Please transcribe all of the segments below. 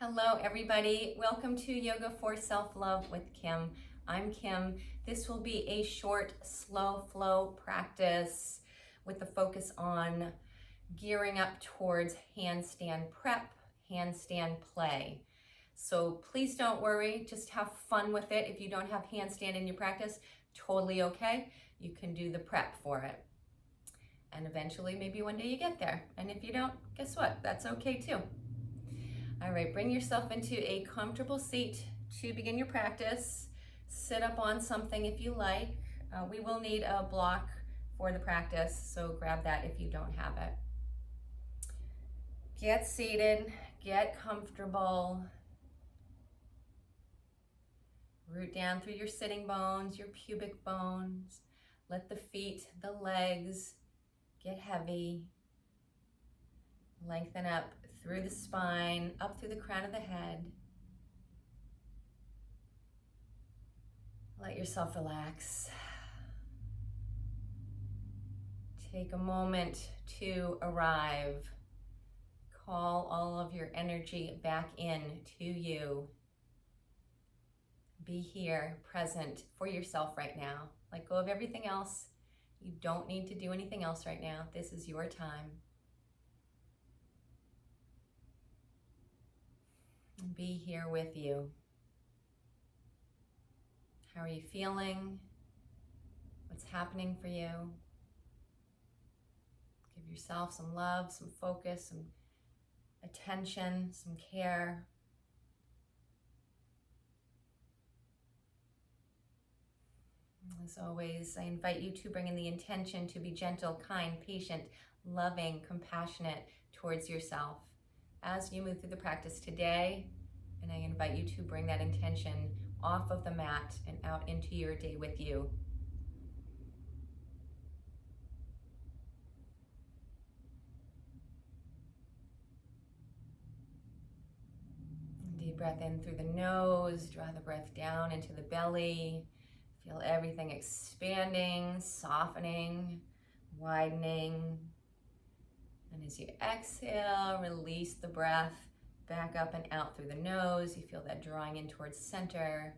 Hello, everybody. Welcome to Yoga for Self-Love with Kim. I'm Kim. This will be a short, slow flow practice with the focus on gearing up towards handstand prep, handstand play. So please don't worry, just have fun with it. If you don't have handstand in your practice, totally okay. You can do the prep for it. And eventually, maybe one day you get there. And if you don't, guess what? That's okay too. All right, bring yourself into a comfortable seat to begin your practice. Sit up on something if you like. We will need a block for the practice, so grab that if you don't have it. Get seated, get comfortable. Root down through your sitting bones, your pubic bones. Let the feet, the legs get heavy. Lengthen up through the spine, up through the crown of the head. Let yourself relax. Take a moment to arrive. Call all of your energy back in to you. Be here, present for yourself right now. Let go of everything else. You don't need to do anything else right now. This is your time. Be here with you. How are you feeling? What's happening for you? Give yourself some love, some focus, some attention, some care. As always, I invite you to bring in the intention to be gentle, kind, patient, loving, compassionate towards yourself as you move through the practice today. And I invite you to bring that intention off of the mat and out into your day with you. Deep breath in through the nose, draw the breath down into the belly. Feel everything expanding, softening, widening. And as you exhale, release the breath back up and out through the nose. You feel that drawing in towards center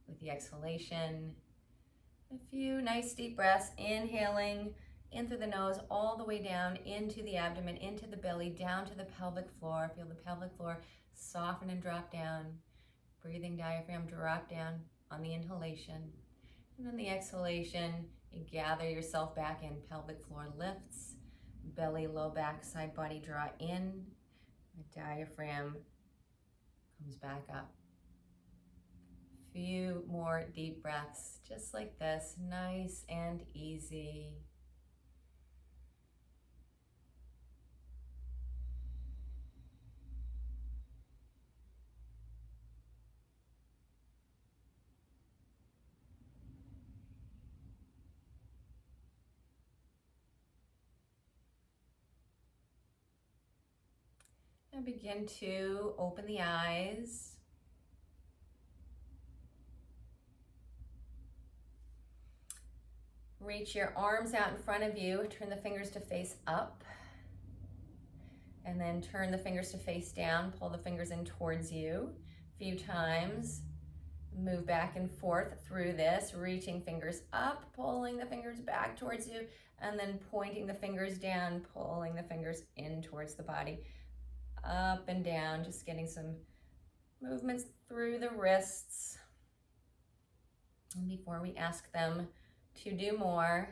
with the exhalation. A few nice deep breaths, inhaling in through the nose, all the way down into the abdomen, into the belly, down to the pelvic floor. Feel the pelvic floor soften and drop down. Breathing diaphragm drop down on the inhalation. And then the exhalation, you gather yourself back in. Pelvic floor lifts, belly, low back, side body draw in. The diaphragm comes back up. Few more deep breaths, just like this, nice and easy. And begin to open the eyes. Reach your arms out in front of you. Turn the fingers to face up. And then turn the fingers to face down. Pull the fingers in towards you a few times. Move back and forth through this, reaching fingers up, pulling the fingers back towards you, and then pointing the fingers down, pulling the fingers in towards the body. Up and down, just getting some movements through the wrists. And before we ask them to do more,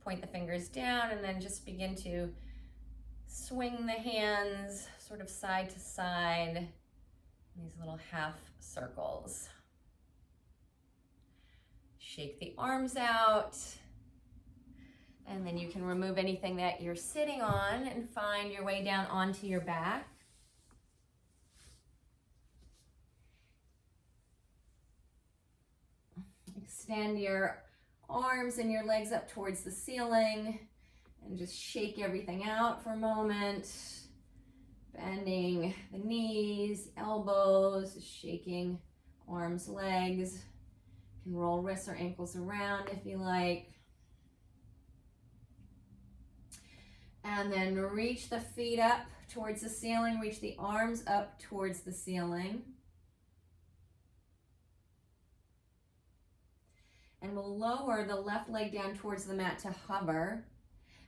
point the fingers down and then just begin to swing the hands sort of side to side, these little half circles. Shake the arms out. And then you can remove anything that you're sitting on and find your way down onto your back. Extend your arms and your legs up towards the ceiling and just shake everything out for a moment. Bending the knees, elbows, shaking arms, legs. You can roll wrists or ankles around if you like. And then reach the feet up towards the ceiling, reach the arms up towards the ceiling. And we'll lower the left leg down towards the mat to hover.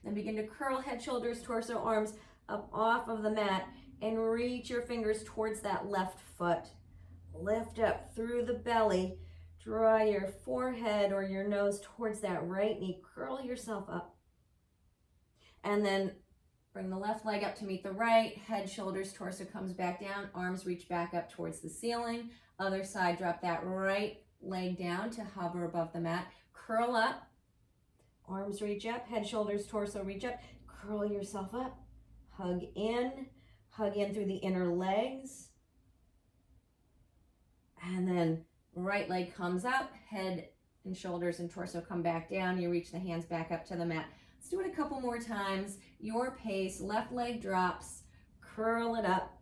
Then begin to curl head, shoulders, torso, arms up off of the mat and reach your fingers towards that left foot. Lift up through the belly. Draw your forehead or your nose towards that right knee. Curl yourself up. And then bring the left leg up to meet the right. Head, shoulders, torso comes back down. Arms reach back up towards the ceiling. Other side, drop that right leg down to hover above the mat. Curl up. Arms reach up. Head, shoulders, torso reach up. Curl yourself up. Hug in. Hug in through the inner legs. And then right leg comes up. Head and shoulders and torso come back down. You reach the hands back up to the mat. Let's do it a couple more times. Your pace. Left leg drops. Curl it up.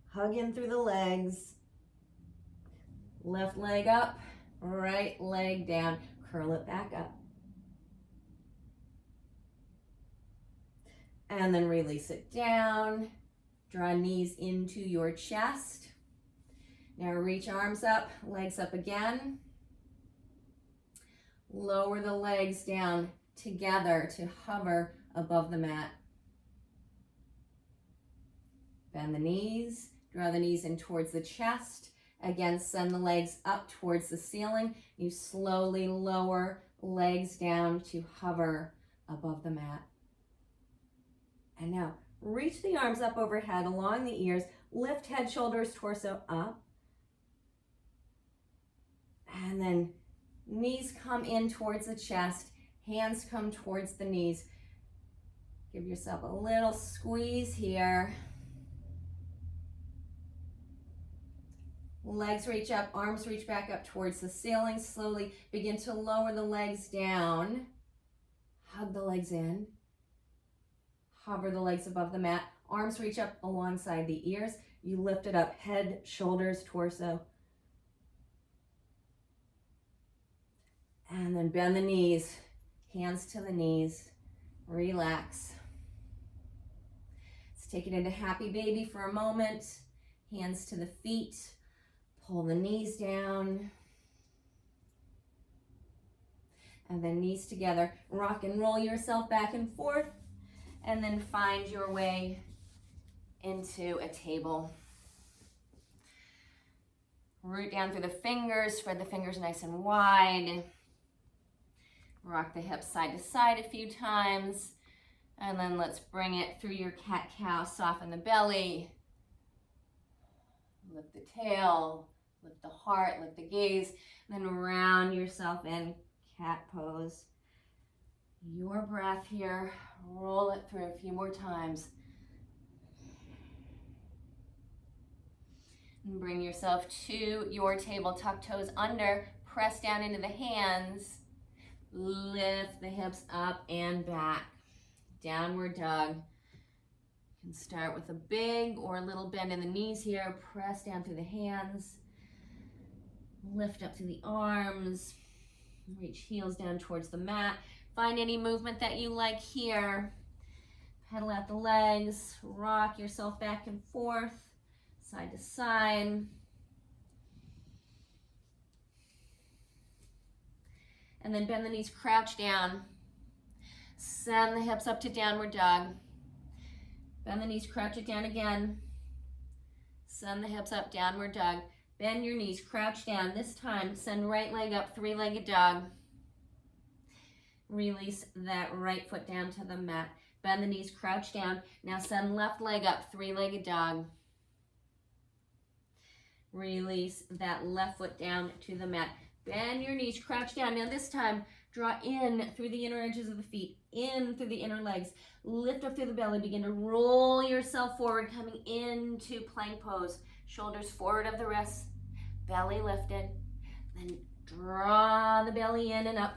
Hug in through the legs. Left leg up. Right leg down. Curl it back up. And then release it down. Draw knees into your chest. Now reach arms up, legs up again. Lower the legs down together to hover above the mat. Bend the knees, draw the knees in towards the chest. Again, send the legs up towards the ceiling. You slowly lower legs down to hover above the mat. And now reach the arms up overhead along the ears. Lift head, shoulders, torso up. And then knees come in towards the chest. Hands come towards the knees. Give yourself a little squeeze here. Legs reach up, arms reach back up towards the ceiling. Slowly begin to lower the legs down. Hug the legs in. Hover the legs above the mat. Arms reach up alongside the ears. You lift it up, head, shoulders, torso. And then bend the knees, hands to the knees. Relax. Let's take it into happy baby for a moment. Hands to the feet. Pull the knees down. And then knees together. Rock and roll yourself back and forth. And then find your way into a table. Root down through the fingers. Spread the fingers nice and wide. Rock the hips side to side a few times. And then let's bring it through your cat-cow. Soften the belly. Lift the tail. Lift the heart, lift the gaze, then round yourself in, cat pose. Your breath here, roll it through a few more times. And bring yourself to your table, tuck toes under, press down into the hands, lift the hips up and back. Downward dog. You can start with a big or a little bend in the knees here, press down through the hands. Lift up to the arms, reach heels down towards the mat. Find any movement that you like here. Pedal out the legs, rock yourself back and forth, side to side. And then bend the knees, crouch down. Send the hips up to downward dog. Bend the knees, crouch it down again. Send the hips up, downward dog. Bend your knees, crouch down. This time, send right leg up, three-legged dog. Release that right foot down to the mat. Bend the knees, crouch down. Now send left leg up, three-legged dog. Release that left foot down to the mat. Bend your knees, crouch down. Now this time, draw in through the inner edges of the feet, in through the inner legs. Lift up through the belly. Begin to roll yourself forward, coming into plank pose. Shoulders forward of the wrists, belly lifted. Then draw the belly in and up.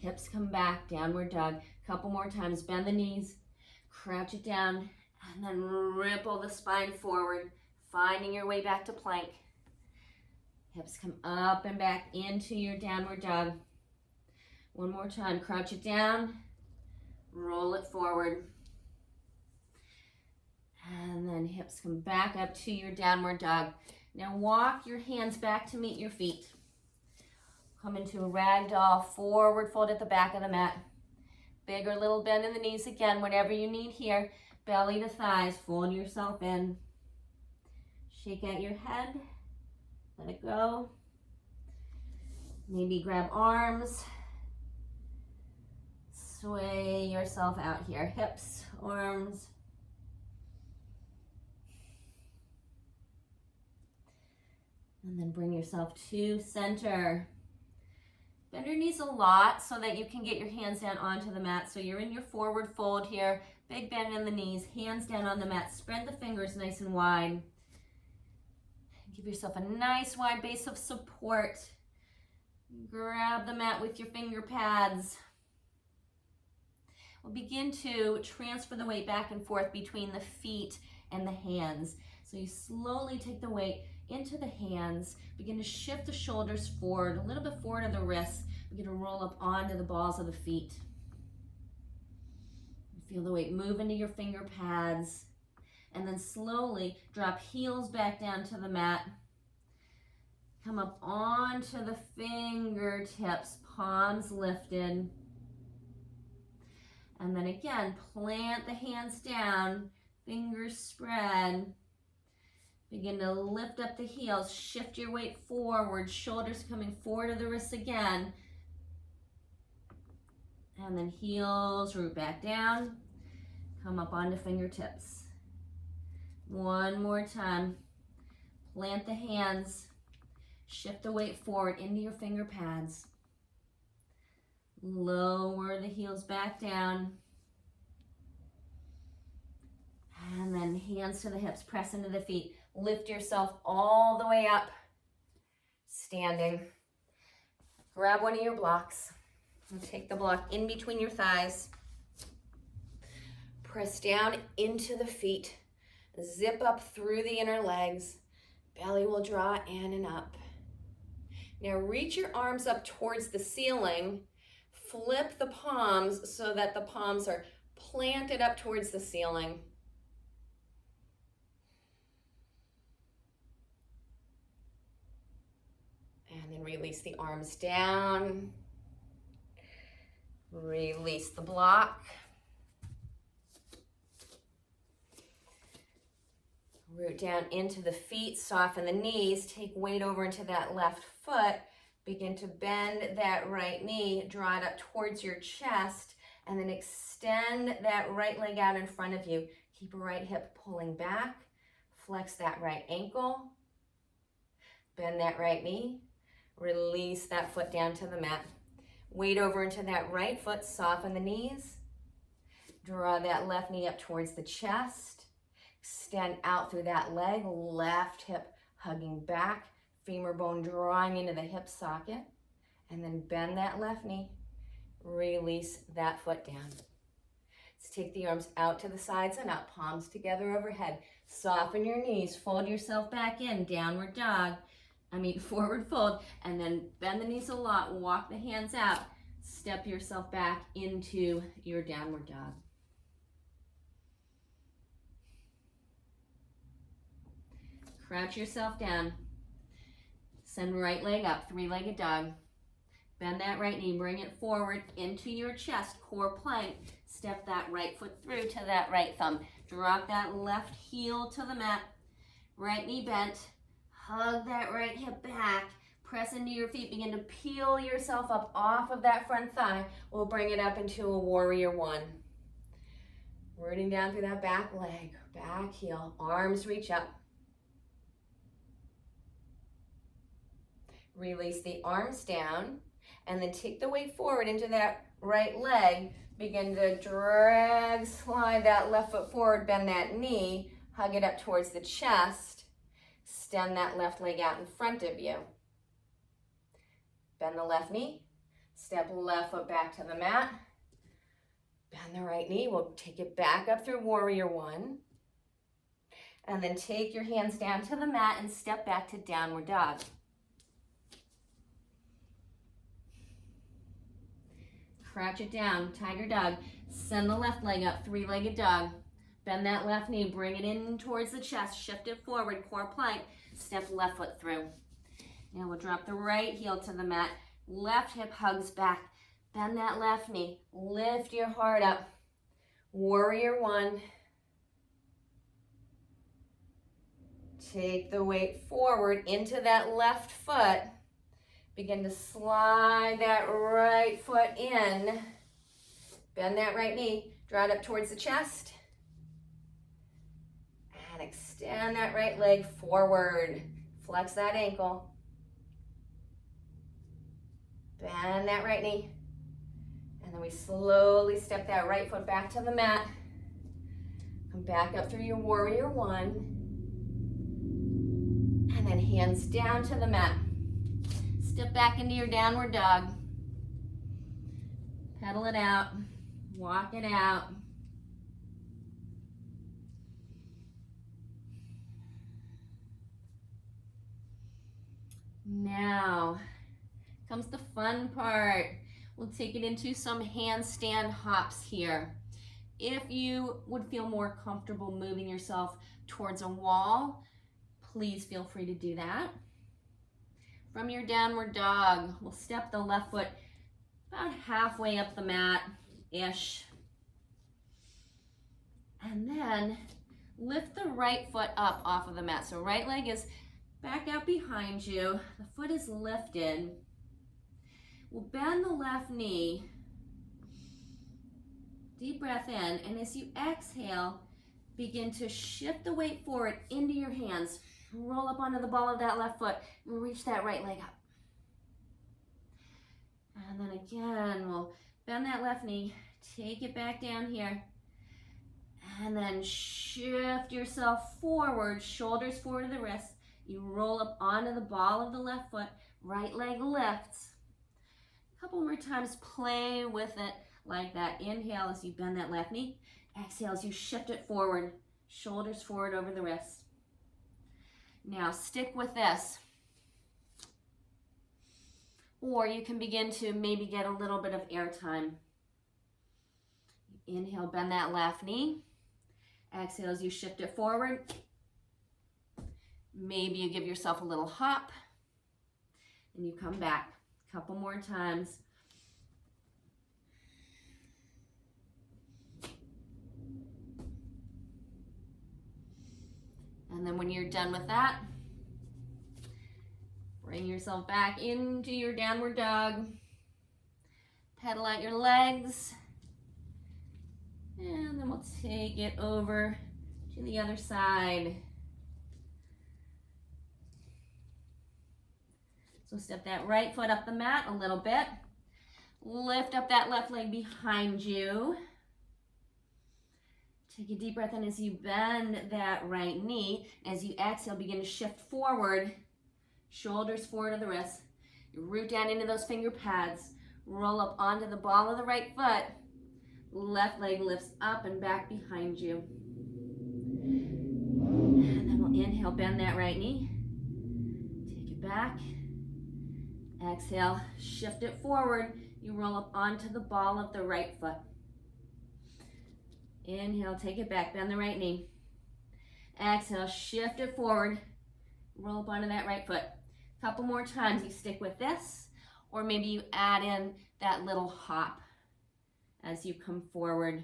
Hips come back, downward dog. Couple more times, bend the knees, crouch it down, and then ripple the spine forward, finding your way back to plank. Hips come up and back into your downward dog. One more time, crouch it down, Roll it forward. And then hips come back up to your downward dog. Now walk your hands back to meet your feet. Come into a ragdoll, forward fold at the back of the mat. Big or little bend in the knees again, whatever you need here. Belly to thighs, fold yourself in. Shake out your head, let it go. Maybe grab arms. Sway yourself out here, hips, arms. And then bring yourself to center. Bend your knees a lot so that you can get your hands down onto the mat. So you're in your forward fold here. Big bend in the knees, hands down on the mat. Spread the fingers nice and wide. Give yourself a nice wide base of support. Grab the mat with your finger pads. We'll begin to transfer the weight back and forth between the feet and the hands. So you slowly take the weight into the hands, begin to shift the shoulders forward, a little bit forward of the wrists, begin to roll up onto the balls of the feet. Feel the weight move into your finger pads, and then slowly drop heels back down to the mat. Come up onto the fingertips, palms lifted. And then again, plant the hands down, fingers spread. Begin to lift up the heels, shift your weight forward, shoulders coming forward of the wrists again. And then heels root back down, come up onto fingertips. One more time. Plant the hands, shift the weight forward into your finger pads. Lower the heels back down. And then hands to the hips, press into the feet. Lift yourself all the way up, standing. Grab one of your blocks and take the block in between your thighs. Press down into the feet. Zip up through the inner legs. Belly will draw in and up. Now reach your arms up towards the ceiling. Flip the palms so that the palms are planted up towards the ceiling. And then release the arms down. Release the block. Root down into the feet, soften the knees, take weight over into that left foot. Begin to bend that right knee, draw it up towards your chest, and then extend that right leg out in front of you. Keep a right hip pulling back. Flex that right ankle. Bend that right knee. Release that foot down to the mat. Weight over into that right foot, soften the knees. Draw that left knee up towards the chest. Extend out through that leg, left hip hugging back, femur bone drawing into the hip socket. And then bend that left knee. Release that foot down. Let's take the arms out to the sides and up, palms together overhead. Soften your knees, fold yourself back in, downward dog. Forward fold, and then bend the knees a lot, walk the hands out, step yourself back into your downward dog. Crouch yourself down, send right leg up, three-legged dog. Bend that right knee, bring it forward into your chest, core plank. Step that right foot through to that right thumb. Drop that left heel to the mat, right knee bent. Hug that right hip back, press into your feet, begin to peel yourself up off of that front thigh. We'll bring it up into a warrior one. Rooting down through that back leg, back heel, arms reach up. Release the arms down, and then take the weight forward into that right leg. Begin to drag, slide that left foot forward, bend that knee, hug it up towards the chest. Extend that left leg out in front of you. Bend the left knee. Step left foot back to the mat. Bend the right knee. We'll take it back up through warrior one. And then take your hands down to the mat and step back to downward dog. crouch it down, tiger dog. Send the left leg up, three-legged dog. Bend that left knee, bring it in towards the chest, shift it forward, core plank, step left foot through. Now we'll drop the right heel to the mat, left hip hugs back, bend that left knee, lift your heart up. Warrior one. Take the weight forward into that left foot. Begin to slide that right foot in. Bend that right knee, draw it up towards the chest. And extend that right leg forward. Flex that ankle. Bend that right knee. And then we slowly step that right foot back to the mat. Come back up through your warrior one. And then hands down to the mat. Step back into your downward dog. Pedal it out. Walk it out. Now comes the fun part. We'll take it into some handstand hops here. If you would feel more comfortable moving yourself towards a wall, please feel free to do that. From your downward dog, we'll step the left foot about halfway up the mat-ish. And then lift the right foot up off of the mat. So right leg is back out behind you. The foot is lifted. We'll bend the left knee. Deep breath in. And as you exhale, begin to shift the weight forward into your hands. Roll up onto the ball of that left foot and reach that right leg up. And then again, we'll bend that left knee, take it back down here, and then shift yourself forward, shoulders forward to the wrists. You roll up onto the ball of the left foot, right leg lifts. A couple more times, play with it like that. Inhale as you bend that left knee. Exhale as you shift it forward, shoulders forward over the wrists. Now stick with this. Or you can begin to maybe get a little bit of air time. Inhale, bend that left knee. Exhale as you shift it forward. Maybe you give yourself a little hop. And you come back a couple more times. And then when you're done with that, bring yourself back into your downward dog. Pedal out your legs. And then we'll take it over to the other side. So step that right foot up the mat a little bit. Lift up that left leg behind you. Take a deep breath in as you bend that right knee. As you exhale, begin to shift forward. Shoulders forward to the wrists. You root down into those finger pads. Roll up onto the ball of the right foot. Left leg lifts up and back behind you. And then we'll inhale, bend that right knee. Take it back. Exhale, shift it forward. You roll up onto the ball of the right foot. Inhale, take it back, bend the right knee. Exhale, shift it forward. Roll up onto that right foot. A couple more times. You stick with this, or maybe you add in that little hop as you come forward.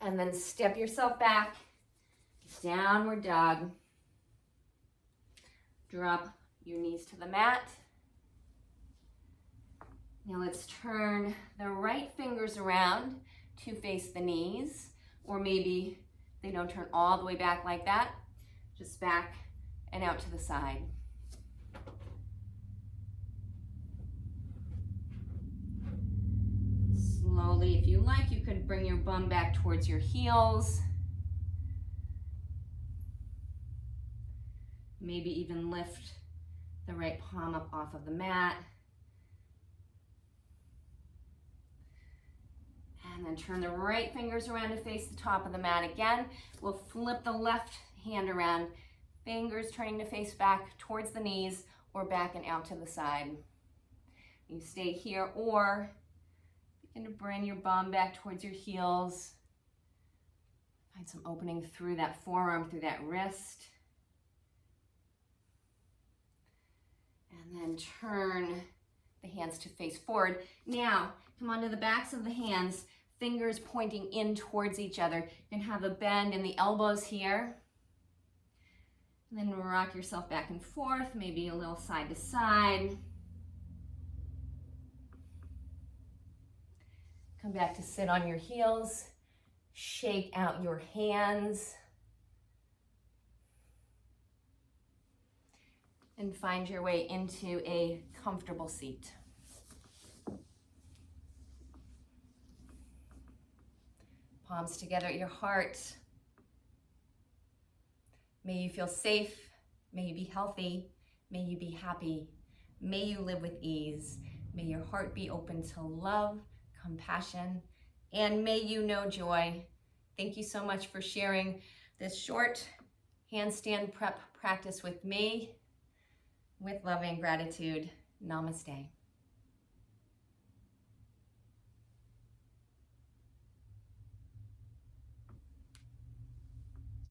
And then step yourself back, downward dog. Drop your knees to the mat. Now let's turn the right fingers around to face the knees, or maybe they don't turn all the way back like that, just back and out to the side. Slowly, if you like, you could bring your bum back towards your heels. Maybe even lift the right palm up off of the mat. And then turn the right fingers around to face the top of the mat again. We'll flip the left hand around, fingers turning to face back towards the knees or back and out to the side. You stay here or begin to bring your bum back towards your heels. Find some opening through that forearm, through that wrist. And then turn the hands to face forward. Now, come onto the backs of the hands, fingers pointing in towards each other. You can have a bend in the elbows here. And then rock yourself back and forth, maybe a little side to side. Come back to sit on your heels. Shake out your hands. And find your way into a comfortable seat. Palms together at your heart. May you feel safe. May you be healthy. May you be happy. May you live with ease. May your heart be open to love, compassion, and may you know joy. Thank you so much for sharing this short handstand prep practice with me. With love and gratitude, namaste.